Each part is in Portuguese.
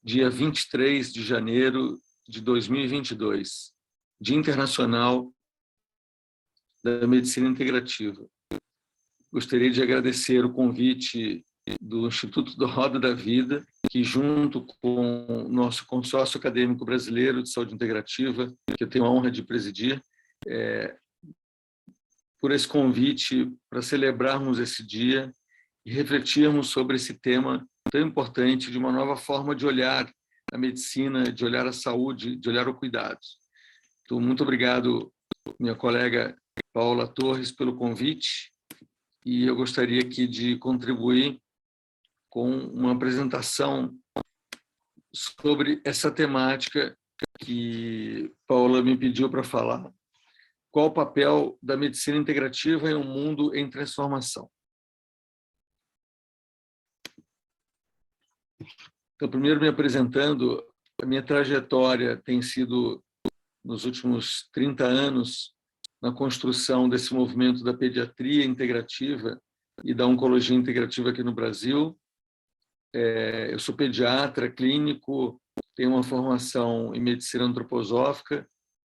dia 23 de janeiro de 2022, Dia Internacional da Medicina Integrativa. Gostaria de agradecer o convite do Instituto do Roda da Vida, que junto com o nosso Consórcio Acadêmico Brasileiro de Saúde Integrativa, que eu tenho a honra de presidir, por esse convite para celebrarmos esse dia e refletirmos sobre esse tema tão importante de uma nova forma de olhar a medicina, de olhar a saúde, de olhar o cuidado. Então, muito obrigado, minha colega Paula Torres, pelo convite, e eu gostaria aqui de contribuir com uma apresentação sobre essa temática que Paula me pediu para falar. Qual o papel da medicina integrativa em um mundo em transformação? Então, primeiro me apresentando, a minha trajetória tem sido, nos últimos 30 anos, na construção desse movimento da pediatria integrativa e da oncologia integrativa aqui no Brasil. Eu sou pediatra clínico, tenho uma formação em medicina antroposófica,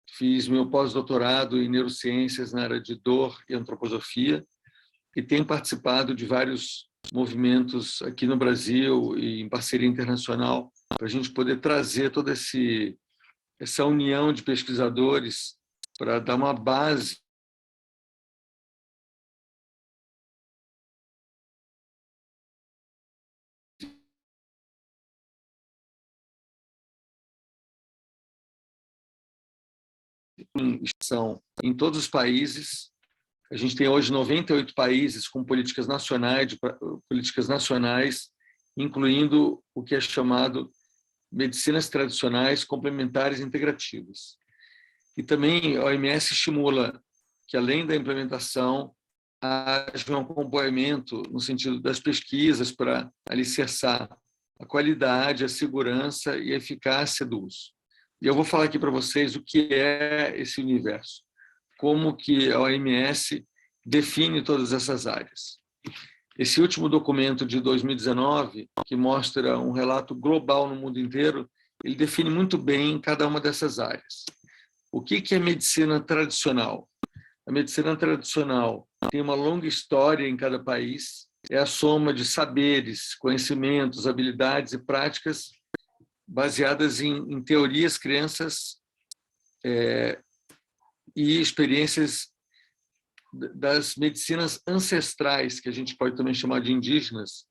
fiz meu pós-doutorado em neurociências na área de dor e antroposofia e tenho participado de vários movimentos aqui no Brasil e em parceria internacional para a gente poder trazer toda essa união de pesquisadores para dar uma base em todos os países. A gente tem hoje 98 países com políticas nacionais, incluindo o que é chamado medicinas tradicionais complementares integrativas. E também a OMS estimula que, além da implementação, haja um acompanhamento no sentido das pesquisas para alicerçar a qualidade, a segurança e a eficácia do uso. E eu vou falar aqui para vocês o que é esse universo, como que a OMS define todas essas áreas. Esse último documento de 2019, que mostra um relato global no mundo inteiro, ele define muito bem cada uma dessas áreas. O que é medicina tradicional? A medicina tradicional tem uma longa história em cada país, é a soma de saberes, conhecimentos, habilidades e práticas baseadas em teorias, crenças e experiências das medicinas ancestrais, que a gente pode também chamar de indígenas,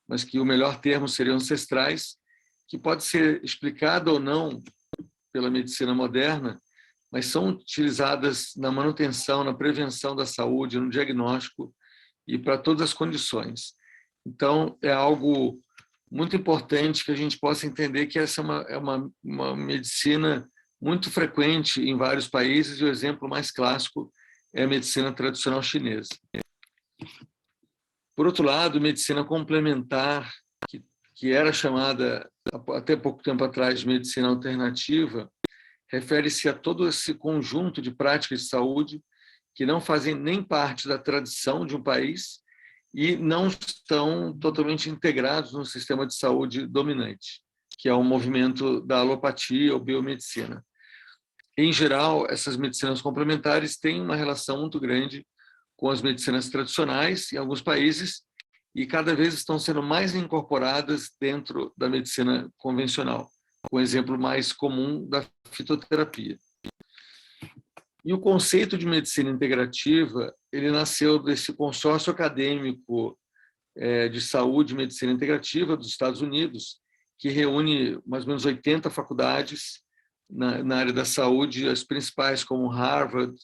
mas que o melhor termo seria ancestrais, que pode ser explicada ou não pela medicina moderna, mas são utilizadas na manutenção, na prevenção da saúde, no diagnóstico e para todas as condições. Então, é algo muito importante que a gente possa entender que essa é uma medicina muito frequente em vários países, e o exemplo mais clássico é a medicina tradicional chinesa. Por outro lado, medicina complementar, que era chamada até pouco tempo atrás de medicina alternativa, refere-se a todo esse conjunto de práticas de saúde que não fazem nem parte da tradição de um país e não estão totalmente integrados no sistema de saúde dominante, que é o movimento da alopatia ou biomedicina. Em geral, essas medicinas complementares têm uma relação muito grande com as medicinas tradicionais em alguns países e cada vez estão sendo mais incorporadas dentro da medicina convencional, com o exemplo mais comum da fitoterapia. E o conceito de medicina integrativa, ele nasceu desse consórcio acadêmico de saúde e medicina integrativa dos Estados Unidos, que reúne mais ou menos 80 faculdades na área da saúde, as principais como Harvard,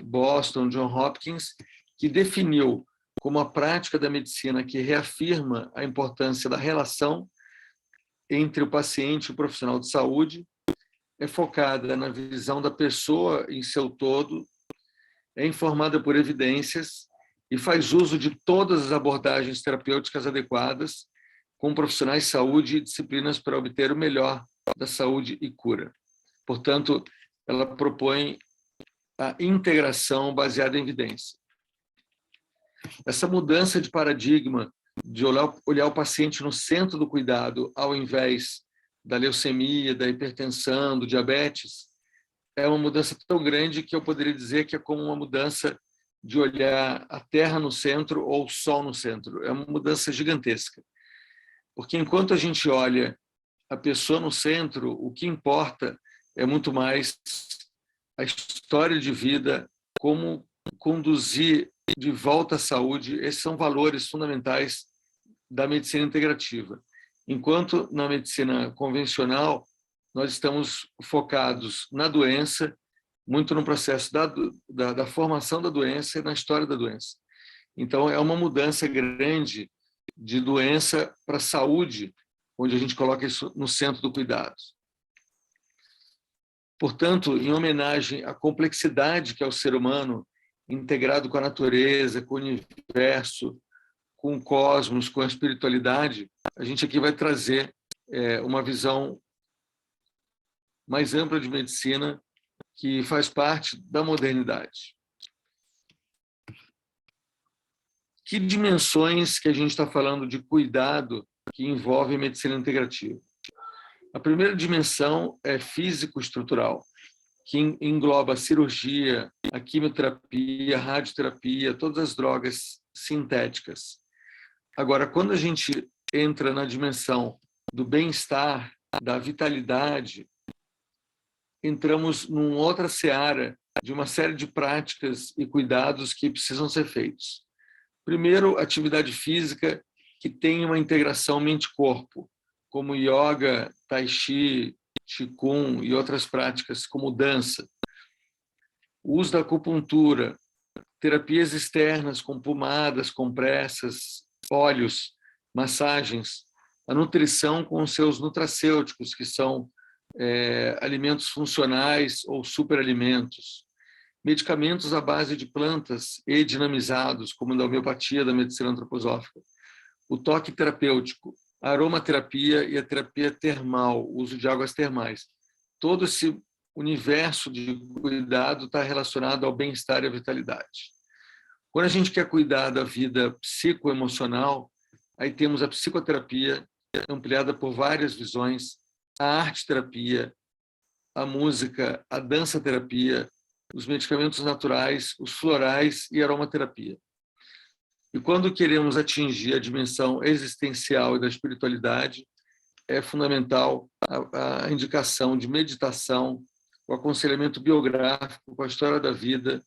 Boston, Johns Hopkins, que definiu como a prática da medicina que reafirma a importância da relação entre o paciente e o profissional de saúde, é focada na visão da pessoa em seu todo, é informada por evidências e faz uso de todas as abordagens terapêuticas adequadas, com profissionais de saúde e disciplinas para obter o melhor da saúde e cura. Portanto, ela propõe a integração baseada em evidência. Essa mudança de paradigma de olhar o paciente no centro do cuidado, ao invés da leucemia, da hipertensão, do diabetes, é uma mudança tão grande que eu poderia dizer que é como uma mudança de olhar a Terra no centro ou o Sol no centro. É uma mudança gigantesca. Porque enquanto a gente olha a pessoa no centro, o que importa é muito mais a história de vida, como conduzir de volta à saúde. Esses são valores fundamentais da medicina integrativa. Enquanto na medicina convencional, nós estamos focados na doença, muito no processo da formação da doença e na história da doença. Então, é uma mudança grande de doença para saúde, onde a gente coloca isso no centro do cuidado. Portanto, em homenagem à complexidade que é o ser humano, integrado com a natureza, com o universo, com o cosmos, com a espiritualidade, a gente aqui vai trazer uma visão mais ampla de medicina que faz parte da modernidade. Que dimensões que a gente está falando de cuidado que envolve medicina integrativa? A primeira dimensão é físico-estrutural, que engloba a cirurgia, a quimioterapia, a radioterapia, todas as drogas sintéticas. Agora, quando a gente entra na dimensão do bem-estar, da vitalidade, entramos numa outra seara de uma série de práticas e cuidados que precisam ser feitos. Primeiro, atividade física que tem uma integração mente-corpo, como yoga, tai chi, qigong e outras práticas como dança. O uso da acupuntura, terapias externas com pomadas, compressas, óleos, massagens, a nutrição com os seus nutracêuticos, que são alimentos funcionais ou superalimentos, medicamentos à base de plantas e dinamizados, como da homeopatia, da medicina antroposófica, o toque terapêutico, a aromaterapia e a terapia termal, o uso de águas termais. Todo esse universo de cuidado está relacionado ao bem-estar e à vitalidade. Quando a gente quer cuidar da vida psicoemocional, aí temos a psicoterapia, ampliada por várias visões, a arte-terapia, a música, a dança-terapia, os medicamentos naturais, os florais e a aromaterapia. E quando queremos atingir a dimensão existencial e da espiritualidade, é fundamental a indicação de meditação, o aconselhamento biográfico com a história da vida,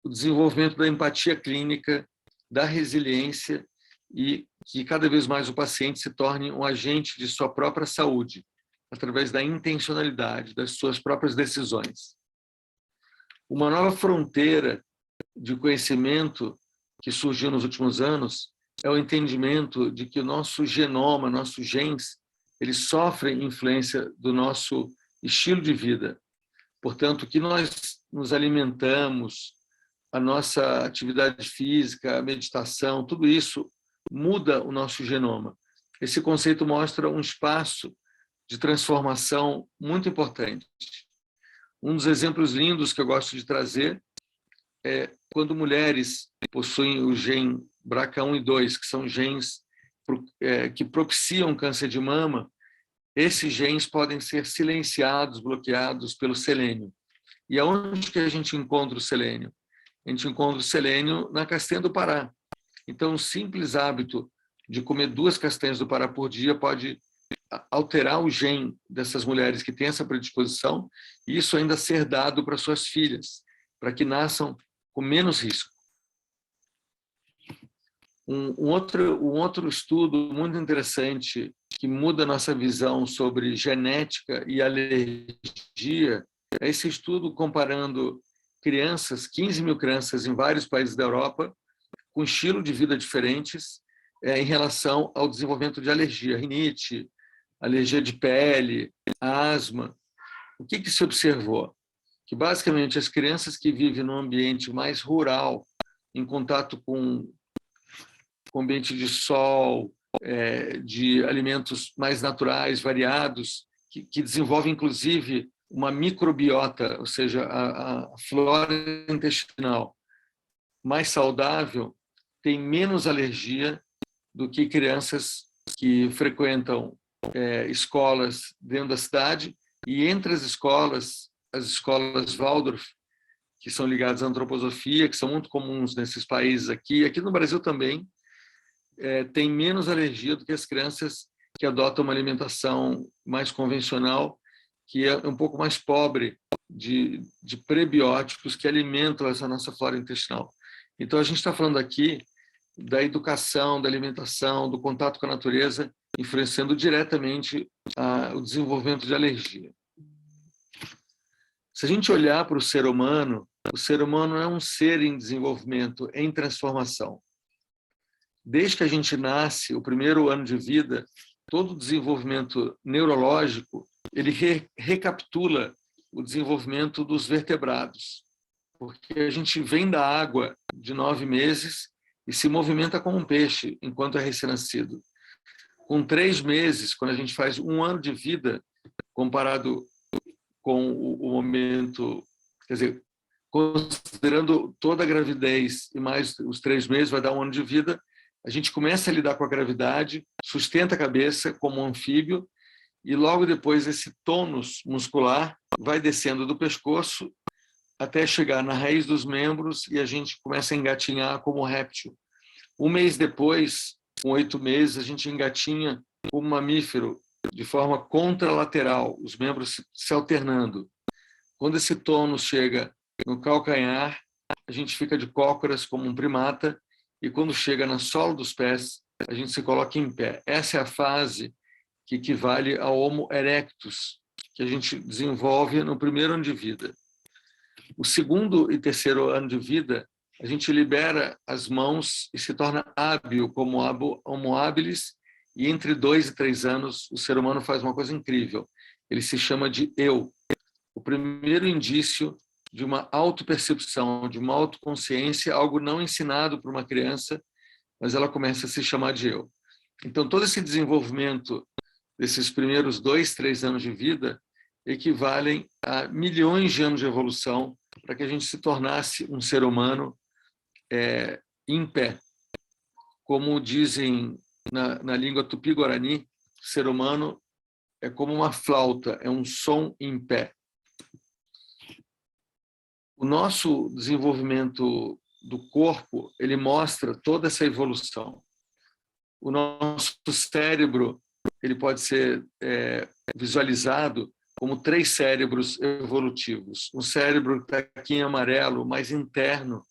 o desenvolvimento da empatia clínica, da resiliência e que cada vez mais o paciente se torne um agente de sua própria saúde, através da intencionalidade, das suas próprias decisões. Uma nova fronteira de conhecimento que surgiu nos últimos anos é o entendimento de que o nosso genoma, nossos genes, eles sofrem influência do nosso estilo de vida. Portanto, o que nós nos alimentamos, a nossa atividade física, a meditação, tudo isso muda o nosso genoma. Esse conceito mostra um espaço de transformação muito importante. Um dos exemplos lindos que eu gosto de trazer é quando mulheres possuem o gene BRCA1 e 2, que são genes que propiciam câncer de mama, esses genes podem ser silenciados, bloqueados pelo selênio. E aonde que a gente encontra o selênio? A gente encontra o selênio na castanha do Pará. Então, o simples hábito de comer 2 castanhas do Pará por dia pode alterar o gene dessas mulheres que têm essa predisposição e isso ainda ser dado para suas filhas, para que nasçam com menos risco. Um outro estudo muito interessante que muda a nossa visão sobre genética e alergia é esse estudo comparando crianças, 15 mil crianças em vários países da Europa, com estilo de vida diferentes em relação ao desenvolvimento de alergia, rinite, alergia de pele, asma. O que se observou? Que, basicamente, as crianças que vivem num ambiente mais rural, em contato com ambiente de sol, de alimentos mais naturais, variados, que desenvolvem, inclusive, uma microbiota, ou seja, a flora intestinal mais saudável, tem menos alergia do que crianças que frequentam escolas dentro da cidade, e entre as escolas Waldorf, que são ligadas à antroposofia, que são muito comuns nesses países aqui no Brasil também, tem menos alergia do que as crianças que adotam uma alimentação mais convencional, que é um pouco mais pobre de prebióticos que alimentam essa nossa flora intestinal. Então, a gente está falando aqui da educação, da alimentação, do contato com a natureza, influenciando diretamente o desenvolvimento de alergia. Se a gente olhar para o ser humano é um ser em desenvolvimento, em transformação. Desde que a gente nasce, o primeiro ano de vida, todo o desenvolvimento neurológico, ele recapitula o desenvolvimento dos vertebrados, porque a gente vem da água de 9 meses e se movimenta como um peixe enquanto é recém-nascido. Com 3 meses, quando a gente faz 1 ano de vida, comparado com o momento, quer dizer, considerando toda a gravidez e mais os 3 meses, vai dar 1 ano de vida, a gente começa a lidar com a gravidade, sustenta a cabeça como um anfíbio, e logo depois esse tônus muscular vai descendo do pescoço até chegar na raiz dos membros e a gente começa a engatinhar como réptil. 1 mês depois, com 8 meses, a gente engatinha como mamífero, de forma contralateral, os membros se alternando. Quando esse tônus chega no calcanhar, a gente fica de cócoras como um primata, e quando chega na sola dos pés, a gente se coloca em pé. Essa é a fase que equivale ao Homo erectus, que a gente desenvolve no primeiro ano de vida. O segundo e terceiro ano de vida, a gente libera as mãos e se torna hábil como Homo habilis, e entre 2 e 3 anos, o ser humano faz uma coisa incrível. Ele se chama de eu. O primeiro indício de uma autopercepção, de uma autoconsciência, algo não ensinado por uma criança, mas ela começa a se chamar de eu. Então, todo esse desenvolvimento desses primeiros 2, 3 anos de vida equivalem a milhões de anos de evolução para que a gente se tornasse um ser humano em pé. Como dizem na língua tupi-guarani, ser humano é como uma flauta, é um som em pé. O nosso desenvolvimento do corpo, ele mostra toda essa evolução. O nosso cérebro, ele pode ser visualizado como 3 cérebros evolutivos. Um cérebro que está aqui em amarelo, mais interno,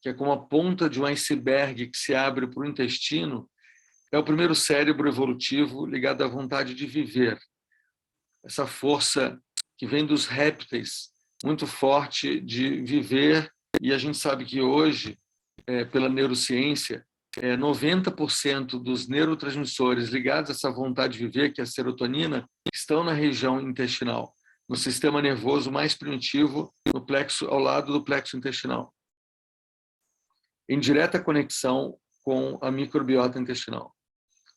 que é como a ponta de um iceberg que se abre para o intestino, é o primeiro cérebro evolutivo ligado à vontade de viver. Essa força que vem dos répteis, muito forte de viver, e a gente sabe que hoje, pela neurociência, 90% dos neurotransmissores ligados a essa vontade de viver, que é a serotonina, estão na região intestinal, no sistema nervoso mais primitivo, no plexo, ao lado do plexo intestinal, em direta conexão com a microbiota intestinal.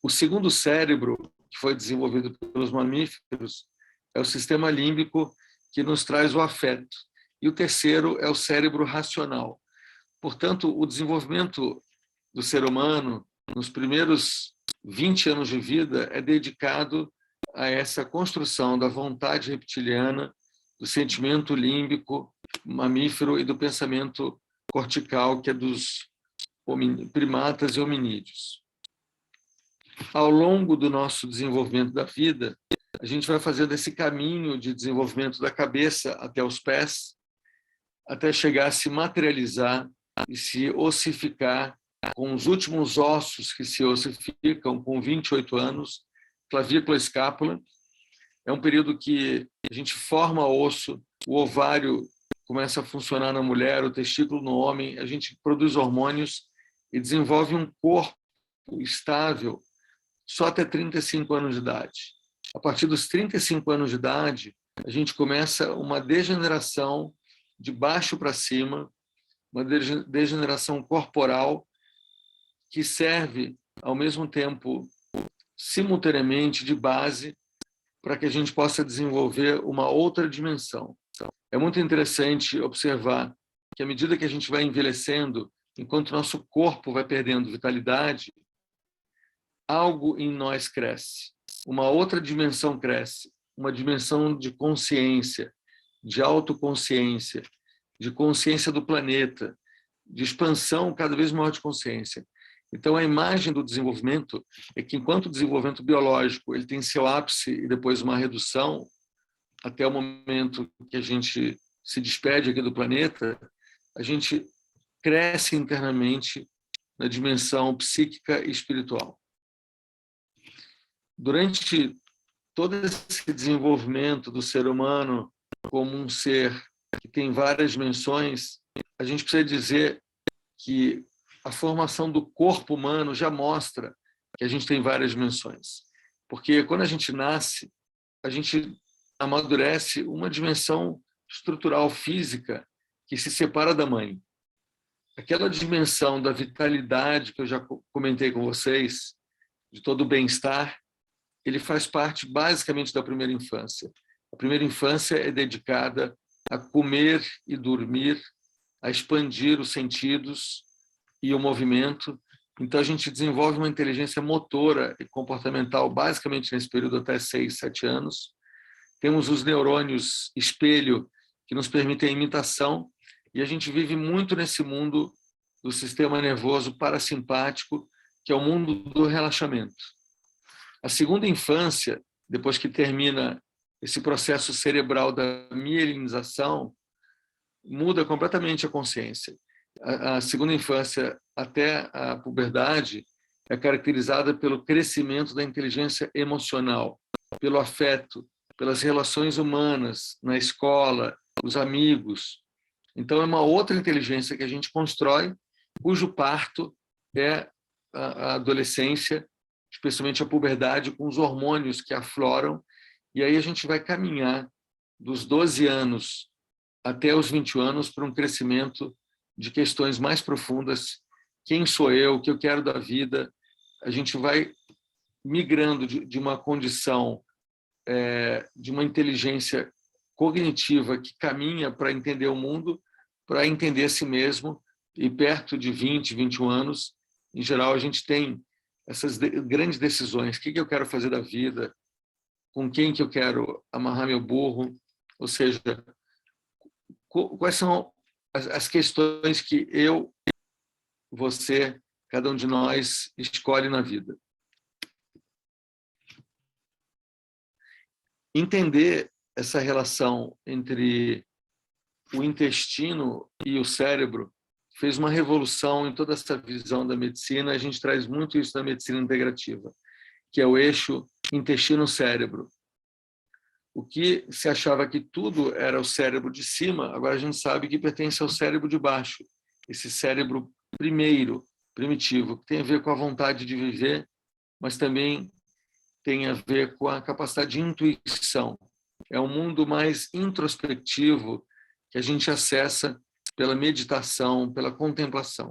O segundo cérebro, que foi desenvolvido pelos mamíferos, é o sistema límbico, que nos traz o afeto. E o terceiro é o cérebro racional. Portanto, o desenvolvimento do ser humano, nos primeiros 20 anos de vida, é dedicado a essa construção da vontade reptiliana, do sentimento límbico, mamífero, e do pensamento cortical, que é dos primatas e hominídeos. Ao longo do nosso desenvolvimento da vida, a gente vai fazendo esse caminho de desenvolvimento da cabeça até os pés, até chegar a se materializar e se ossificar, com os últimos ossos que se ossificam com 28 anos, clavícula e escápula. É um período que a gente forma osso, o ovário começa a funcionar na mulher, o testículo no homem, a gente produz hormônios e desenvolve um corpo estável só até 35 anos de idade. A partir dos 35 anos de idade, a gente começa uma degeneração de baixo para cima, uma degeneração corporal que serve, ao mesmo tempo, simultaneamente, de base para que a gente possa desenvolver uma outra dimensão. É muito interessante observar que, à medida que a gente vai envelhecendo, enquanto nosso corpo vai perdendo vitalidade, algo em nós cresce, uma outra dimensão cresce, uma dimensão de consciência, de autoconsciência, de consciência do planeta, de expansão cada vez maior de consciência. Então, a imagem do desenvolvimento é que, enquanto o desenvolvimento biológico ele tem seu ápice e depois uma redução, até o momento que a gente se despede aqui do planeta, a gente cresce internamente na dimensão psíquica e espiritual. Durante todo esse desenvolvimento do ser humano como um ser que tem várias dimensões, a gente precisa dizer que a formação do corpo humano já mostra que a gente tem várias dimensões. Porque quando a gente nasce, a gente amadurece uma dimensão estrutural física que se separa da mãe. Aquela dimensão da vitalidade que eu já comentei com vocês, de todo o bem-estar, ele faz parte basicamente da primeira infância. A primeira infância é dedicada a comer e dormir, a expandir os sentidos e o movimento. Então, a gente desenvolve uma inteligência motora e comportamental basicamente nesse período até 6, 7 anos. Temos os neurônios espelho que nos permitem a imitação e a gente vive muito nesse mundo do sistema nervoso parasimpático, que é o mundo do relaxamento. A segunda infância, depois que termina esse processo cerebral da mielinização, muda completamente a consciência. A segunda infância até a puberdade é caracterizada pelo crescimento da inteligência emocional, pelo afeto, pelas relações humanas, na escola, os amigos. Então, é uma outra inteligência que a gente constrói, cujo parto é a adolescência, especialmente a puberdade, com os hormônios que afloram, e aí a gente vai caminhar dos 12 anos até os 21 anos para um crescimento de questões mais profundas. Quem sou eu? O que eu quero da vida? A gente vai migrando de uma condição de uma inteligência cognitiva que caminha para entender o mundo, para entender a si mesmo, e perto de 20, 21 anos, em geral, a gente tem essas grandes decisões. O que eu quero fazer da vida? Com quem que eu quero amarrar meu burro? Ou seja, quais são as questões que eu, você, cada um de nós escolhe na vida? Entender essa relação entre o intestino e o cérebro fez uma revolução em toda essa visão da medicina. A gente traz muito isso da medicina integrativa, que é o eixo intestino-cérebro. O que se achava que tudo era o cérebro de cima, agora a gente sabe que pertence ao cérebro de baixo, esse cérebro primeiro, primitivo, que tem a ver com a vontade de viver, mas também tem a ver com a capacidade de intuição. É um mundo mais introspectivo que a gente acessa pela meditação, pela contemplação.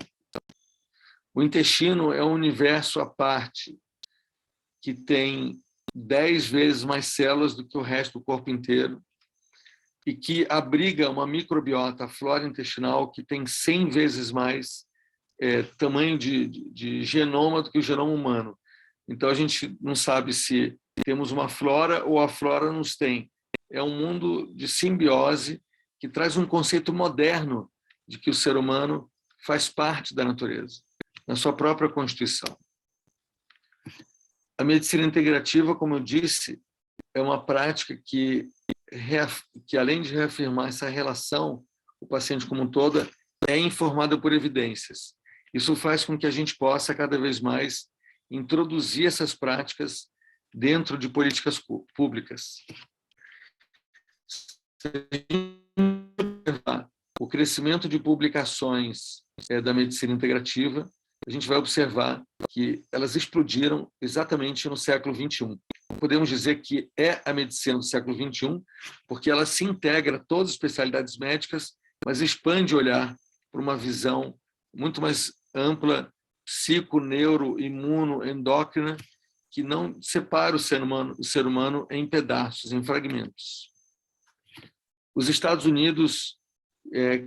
O intestino é um universo à parte, que tem 10 vezes mais células do que o resto do corpo inteiro e que abriga uma microbiota, a flora intestinal, que tem 100 vezes mais tamanho de genoma do que o genoma humano. Então, a gente não sabe se temos uma flora ou a flora nos tem. É um mundo de simbiose que traz um conceito moderno de que o ser humano faz parte da natureza, na sua própria constituição. A medicina integrativa, como eu disse, é uma prática que além de reafirmar essa relação, o paciente como um todo, é informada por evidências. Isso faz com que a gente possa, cada vez mais, introduzir essas práticas dentro de políticas públicas. O crescimento de publicações da medicina integrativa, a gente vai observar que elas explodiram exatamente no século XXI. Podemos dizer que é a medicina do século XXI, porque ela se integra a todas as especialidades médicas, mas expande o olhar para uma visão muito mais ampla, psico, neuro, imuno, endócrina, que não separa o ser humano em pedaços, em fragmentos. Os Estados Unidos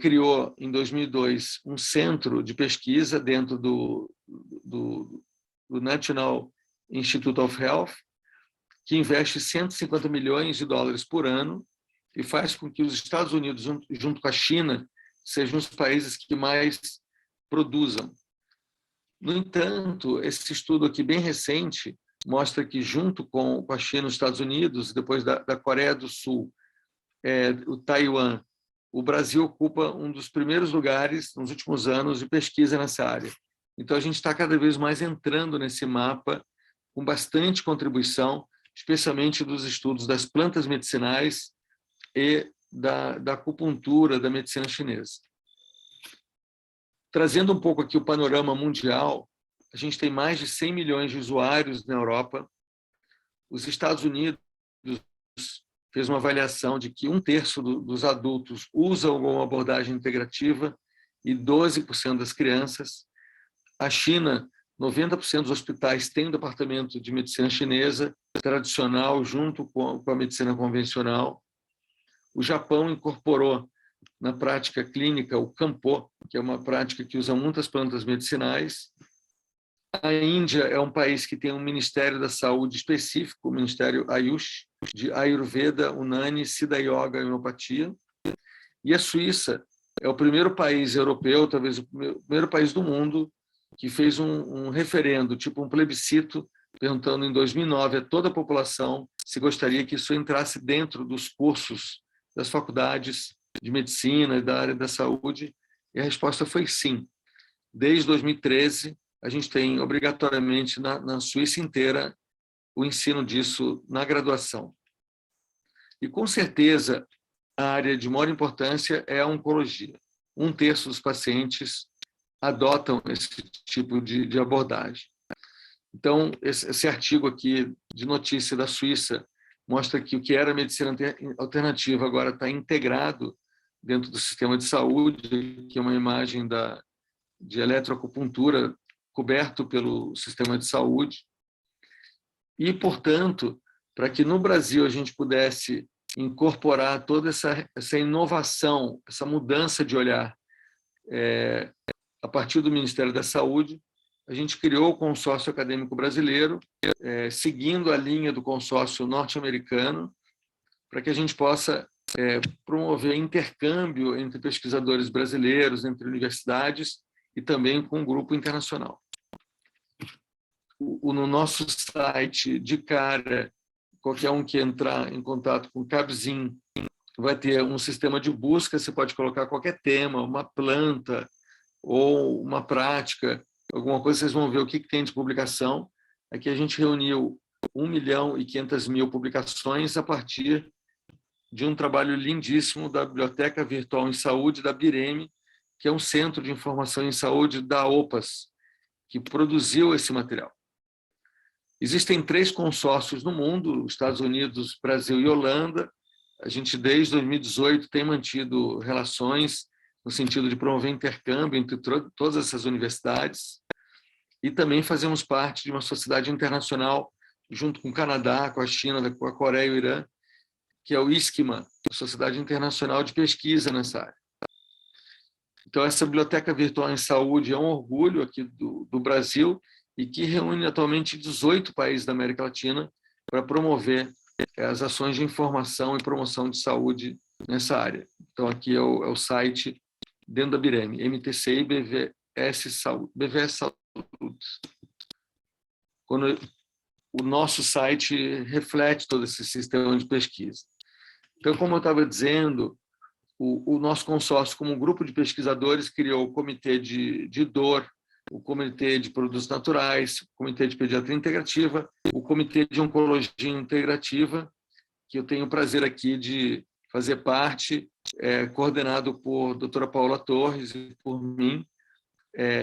criou, em 2002, um centro de pesquisa dentro do National Institute of Health, que investe 150 milhões de dólares por ano e faz com que os Estados Unidos, junto com a China, sejam os países que mais produzam. No entanto, esse estudo aqui bem recente mostra que, junto com a China, os Estados Unidos, depois da Coreia do Sul, o Taiwan, o Brasil ocupa um dos primeiros lugares nos últimos anos de pesquisa nessa área. Então, a gente está cada vez mais entrando nesse mapa com bastante contribuição, especialmente dos estudos das plantas medicinais e da acupuntura, da medicina chinesa. Trazendo um pouco aqui o panorama mundial, a gente tem mais de 100 milhões de usuários na Europa. Os Estados Unidos fez uma avaliação de que 1/3 dos adultos usam alguma abordagem integrativa e 12% das crianças. A China, 90% dos hospitais têm um departamento de medicina chinesa tradicional junto com a medicina convencional. O Japão incorporou na prática clínica o Kanpo, que é uma prática que usa muitas plantas medicinais. A Índia é um país que tem um Ministério da Saúde específico, o Ministério Ayush, de Ayurveda, Unani, Siddha Yoga e Homeopatia. E a Suíça é o primeiro país europeu, talvez o primeiro país do mundo, que fez um referendo, tipo um plebiscito, perguntando em 2009 a toda a população se gostaria que isso entrasse dentro dos cursos das faculdades de medicina e da área da saúde, e a resposta foi sim. Desde 2013, a gente tem obrigatoriamente na Suíça inteira o ensino disso na graduação. E com certeza a área de maior importância é a oncologia. 1/3 dos pacientes adotam esse tipo de abordagem. Então, esse artigo aqui de notícia da Suíça mostra que o que era medicina alternativa agora está integrado dentro do sistema de saúde, que é uma imagem de eletroacupuntura coberto pelo sistema de saúde. E, portanto, para que no Brasil a gente pudesse incorporar toda essa inovação, essa mudança de olhar a partir do Ministério da Saúde, a gente criou o Consórcio Acadêmico Brasileiro, seguindo a linha do consórcio norte-americano, para que a gente possa promover intercâmbio entre pesquisadores brasileiros, entre universidades e também com um grupo internacional. No nosso site, de cara, qualquer um que entrar em contato com o Cabzin vai ter um sistema de busca, você pode colocar qualquer tema, uma planta ou uma prática, alguma coisa, vocês vão ver o que tem de publicação. Aqui a gente reuniu 1.500.000 publicações a partir de um trabalho lindíssimo da Biblioteca Virtual em Saúde, da BIREME, que é um centro de informação em saúde da OPAS, que produziu esse material. Existem 3 consórcios no mundo, Estados Unidos, Brasil e Holanda. A gente, desde 2018, tem mantido relações no sentido de promover intercâmbio entre todas essas universidades. E também fazemos parte de uma sociedade internacional, junto com o Canadá, com a China, com a Coreia e o Irã, que é o ISCMA, a Sociedade Internacional de Pesquisa nessa área. Então, essa Biblioteca Virtual em Saúde é um orgulho aqui do Brasil e que reúne atualmente 18 países da América Latina para promover as ações de informação e promoção de saúde nessa área. Então, aqui é o site dentro da BIREME, MTCI BVS Saúde. Quando o nosso site reflete todo esse sistema de pesquisa. Então, como eu estava dizendo, o nosso consórcio, como um grupo de pesquisadores, criou o Comitê de Dor, o Comitê de Produtos Naturais, o Comitê de Pediatria Integrativa, o Comitê de Oncologia Integrativa, que eu tenho o prazer aqui de fazer parte, coordenado por doutora Paula Torres e por mim,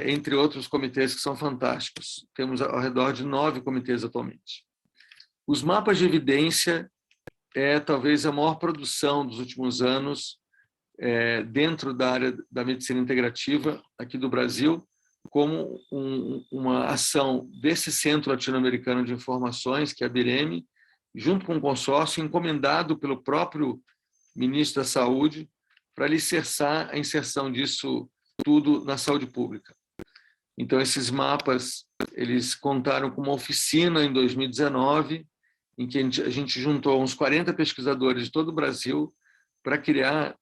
entre outros comitês que são fantásticos. Temos ao redor de 9 comitês atualmente. Os mapas de evidência talvez a maior produção dos últimos anos dentro da área da medicina integrativa aqui do Brasil, como uma ação desse Centro Latino-Americano de Informações, que é a BIREME, junto com um consórcio encomendado pelo próprio ministro da Saúde, para alicerçar a inserção disso tudo na saúde pública. Então, esses mapas, eles contaram com uma oficina em 2019, em que a gente juntou uns 40 pesquisadores de todo o Brasil para criar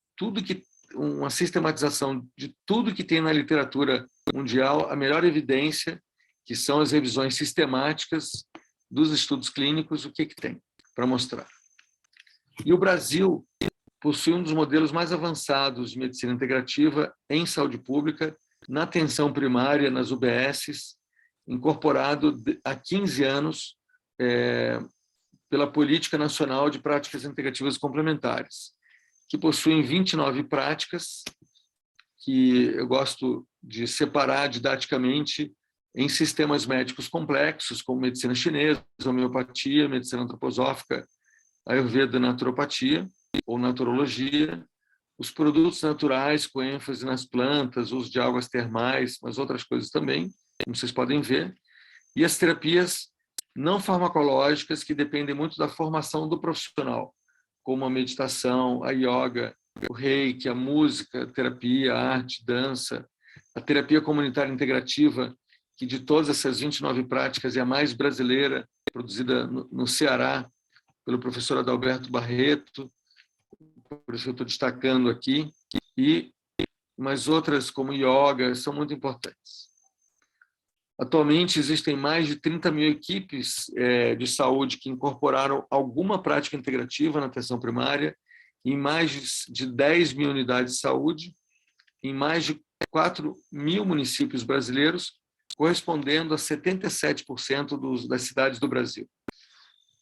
uma sistematização de tudo que tem na literatura mundial, a melhor evidência, que são as revisões sistemáticas dos estudos clínicos, o que tem para mostrar. E o Brasil possui um dos modelos mais avançados de medicina integrativa em saúde pública, na atenção primária, nas UBSs, incorporado há 15 anos pela Política Nacional de Práticas Integrativas Complementares, que possuem 29 práticas, que eu gosto de separar didaticamente em sistemas médicos complexos, como medicina chinesa, homeopatia, medicina antroposófica, ayurveda, naturopatia ou naturologia, os produtos naturais com ênfase nas plantas, uso de águas termais, mas outras coisas também, como vocês podem ver, e as terapias não farmacológicas que dependem muito da formação do profissional, como a meditação, a yoga, o reiki, a música, a terapia, a arte, dança, a terapia comunitária integrativa, que de todas essas 29 práticas é a mais brasileira, produzida no Ceará pelo professor Adalberto Barreto, por isso eu estou destacando aqui, e umas outras, como yoga, são muito importantes. Atualmente, existem mais de 30 mil equipes de saúde que incorporaram alguma prática integrativa na atenção primária, em mais de 10 mil unidades de saúde, em mais de 4 mil municípios brasileiros, correspondendo a 77% das cidades do Brasil,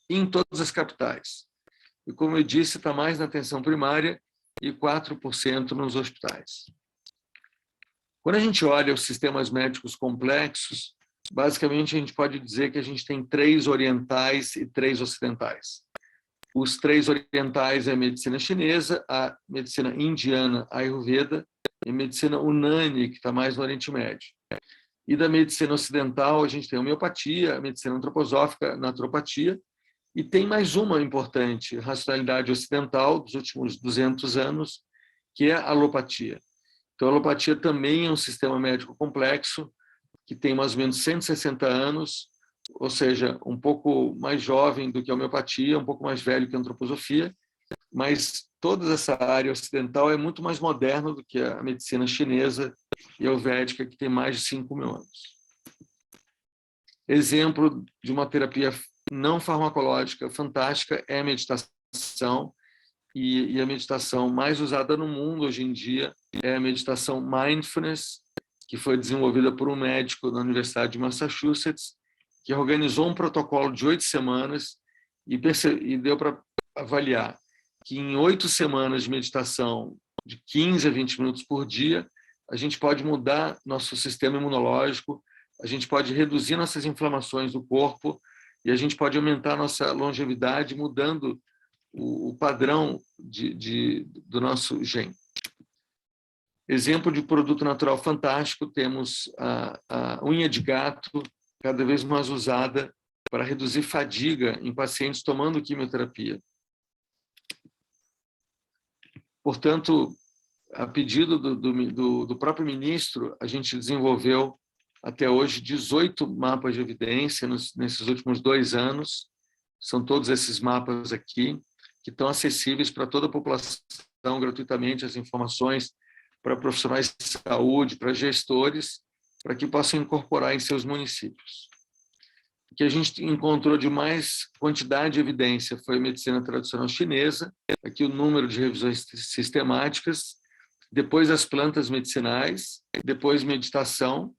em todas as capitais. E, como eu disse, está mais na atenção primária e 4% nos hospitais. Quando a gente olha os sistemas médicos complexos, basicamente a gente pode dizer que a gente tem 3 orientais e 3 ocidentais. Os 3 orientais é a medicina chinesa, a medicina indiana, a Ayurveda, e a medicina Unani, que está mais no Oriente Médio. E da medicina ocidental, a gente tem a homeopatia, a medicina antroposófica, a naturopatia, e tem mais uma importante racionalidade ocidental dos últimos 200 anos, que é a alopatia. Então, a alopatia também é um sistema médico complexo, que tem mais ou menos 160 anos, ou seja, um pouco mais jovem do que a homeopatia, um pouco mais velho que a antroposofia, mas toda essa área ocidental é muito mais moderna do que a medicina chinesa e ayurvédica, que tem mais de 5 mil anos. Exemplo de uma terapia não farmacológica fantástica é a meditação, e a meditação mais usada no mundo hoje em dia é a meditação Mindfulness, que foi desenvolvida por um médico na Universidade de Massachusetts, que organizou um protocolo de 8 semanas e deu para avaliar que em 8 semanas de meditação, de 15 a 20 minutos por dia, a gente pode mudar nosso sistema imunológico, a gente pode reduzir nossas inflamações do corpo e a gente pode aumentar nossa longevidade mudando o padrão do nosso gene. Exemplo de produto natural fantástico, temos a unha de gato, cada vez mais usada para reduzir fadiga em pacientes tomando quimioterapia. Portanto, a pedido do próprio ministro, a gente desenvolveu até hoje 18 mapas de evidência nesses últimos 2 anos. São todos esses mapas aqui, que estão acessíveis para toda a população gratuitamente, as informações para profissionais de saúde, para gestores, para que possam incorporar em seus municípios. O que a gente encontrou de mais quantidade de evidência foi a medicina tradicional chinesa, aqui o número de revisões sistemáticas, depois as plantas medicinais, depois meditação,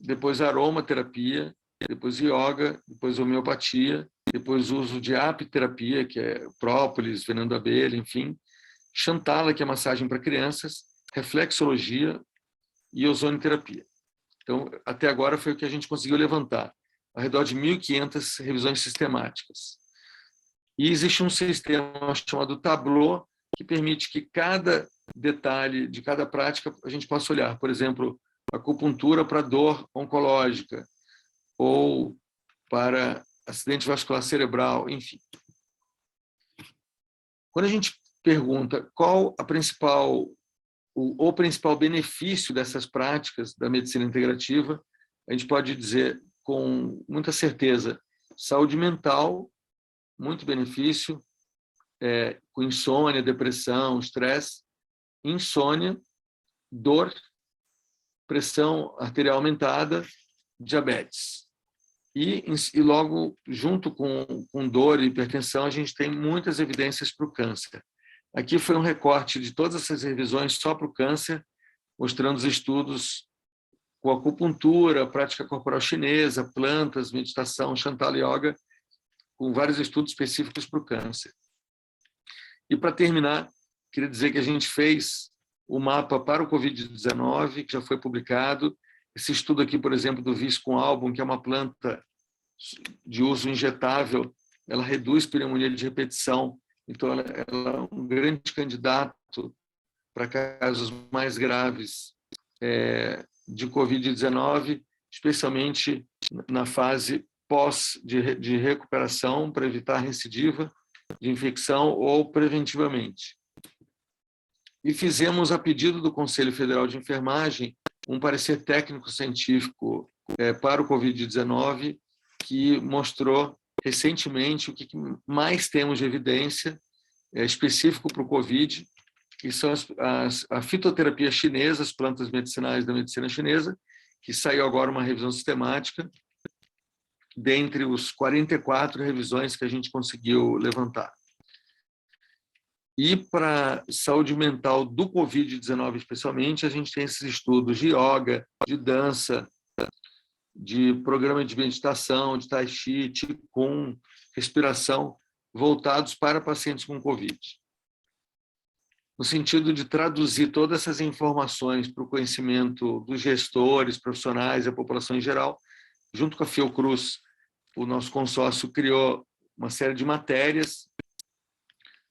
depois aromaterapia, depois yoga, depois homeopatia, depois uso de apiterapia, que é própolis, veneno da abelha, enfim, Shantala, que é massagem para crianças, reflexologia e ozonoterapia. Então, até agora foi o que a gente conseguiu levantar, ao redor de 1.500 revisões sistemáticas. E existe um sistema chamado Tableau, que permite que cada detalhe de cada prática a gente possa olhar. Por exemplo, acupuntura para dor oncológica, ou para acidente vascular cerebral, enfim. Quando a gente pergunta qual o principal benefício dessas práticas da medicina integrativa, a gente pode dizer com muita certeza, saúde mental, muito benefício, com insônia, depressão, estresse, insônia, dor, pressão arterial aumentada, diabetes. E logo, junto com dor e hipertensão, a gente tem muitas evidências para o câncer. Aqui foi um recorte de todas essas revisões só para o câncer, mostrando os estudos com acupuntura, prática corporal chinesa, plantas, meditação, Chantala Yoga, com vários estudos específicos para o câncer. E, para terminar, queria dizer que a gente fez o mapa para o Covid-19, que já foi publicado. Esse estudo aqui, por exemplo, do Viscum album, que é uma planta de uso injetável, ela reduz pneumonia de repetição, então ela é um grande candidato para casos mais graves de Covid-19, especialmente na fase pós de recuperação, para evitar a recidiva de infecção ou preventivamente. E fizemos, a pedido do Conselho Federal de Enfermagem, um parecer técnico-científico para o Covid-19, que mostrou recentemente o que mais temos de evidência específico para o Covid, que são a fitoterapia chinesa, as plantas medicinais da medicina chinesa, que saiu agora uma revisão sistemática, dentre os 44 revisões que a gente conseguiu levantar. E para saúde mental do Covid-19, especialmente, a gente tem esses estudos de yoga, de dança, de programa de meditação, de tai chi, qigong, respiração, voltados para pacientes com Covid. No sentido de traduzir todas essas informações para o conhecimento dos gestores, profissionais e a população em geral, junto com a Fiocruz, o nosso consórcio criou uma série de matérias,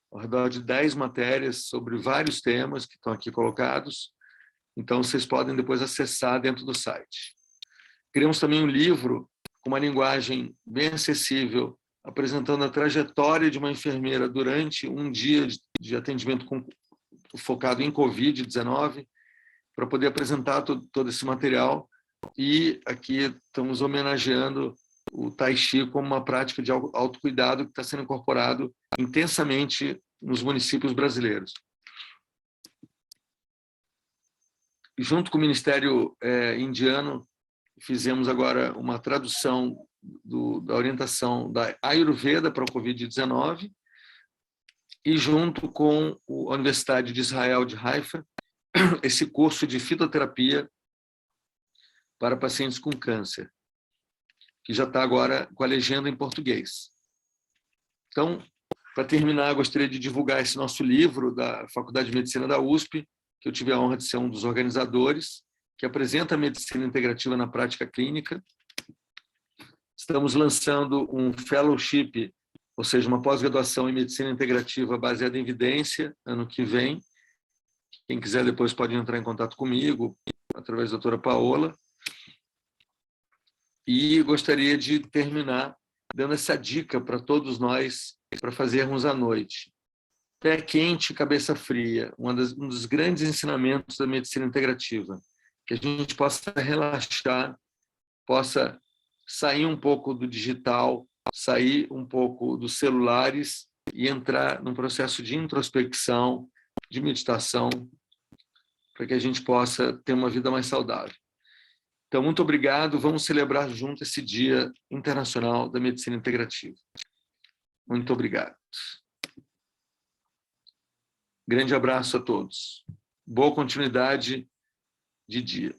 ao redor de 10 matérias sobre vários temas que estão aqui colocados. Então, vocês podem depois acessar dentro do site. Criamos também um livro com uma linguagem bem acessível, apresentando a trajetória de uma enfermeira durante um dia de atendimento focado em Covid-19, para poder apresentar todo esse material. E aqui estamos homenageando o Tai Chi como uma prática de autocuidado que está sendo incorporado intensamente nos municípios brasileiros. E junto com o Ministério indiano, fizemos agora uma tradução da orientação da Ayurveda para o Covid-19, e junto com a Universidade de Israel de Haifa, esse curso de fitoterapia para pacientes com câncer, que já está agora com a legenda em português. Então, para terminar, gostaria de divulgar esse nosso livro da Faculdade de Medicina da USP, que eu tive a honra de ser um dos organizadores, que apresenta a medicina integrativa na prática clínica. Estamos lançando um fellowship, ou seja, uma pós-graduação em medicina integrativa baseada em evidência, ano que vem. Quem quiser depois pode entrar em contato comigo, através da doutora Paola. E gostaria de terminar dando essa dica para todos nós, para fazermos à noite. Pé quente, cabeça fria, um dos grandes ensinamentos da medicina integrativa, que a gente possa relaxar, possa sair um pouco do digital, sair um pouco dos celulares e entrar num processo de introspecção, de meditação, para que a gente possa ter uma vida mais saudável. Então, muito obrigado. Vamos celebrar junto esse Dia Internacional da Medicina Integrativa. Muito obrigado. Grande abraço a todos. Boa continuidade de dia.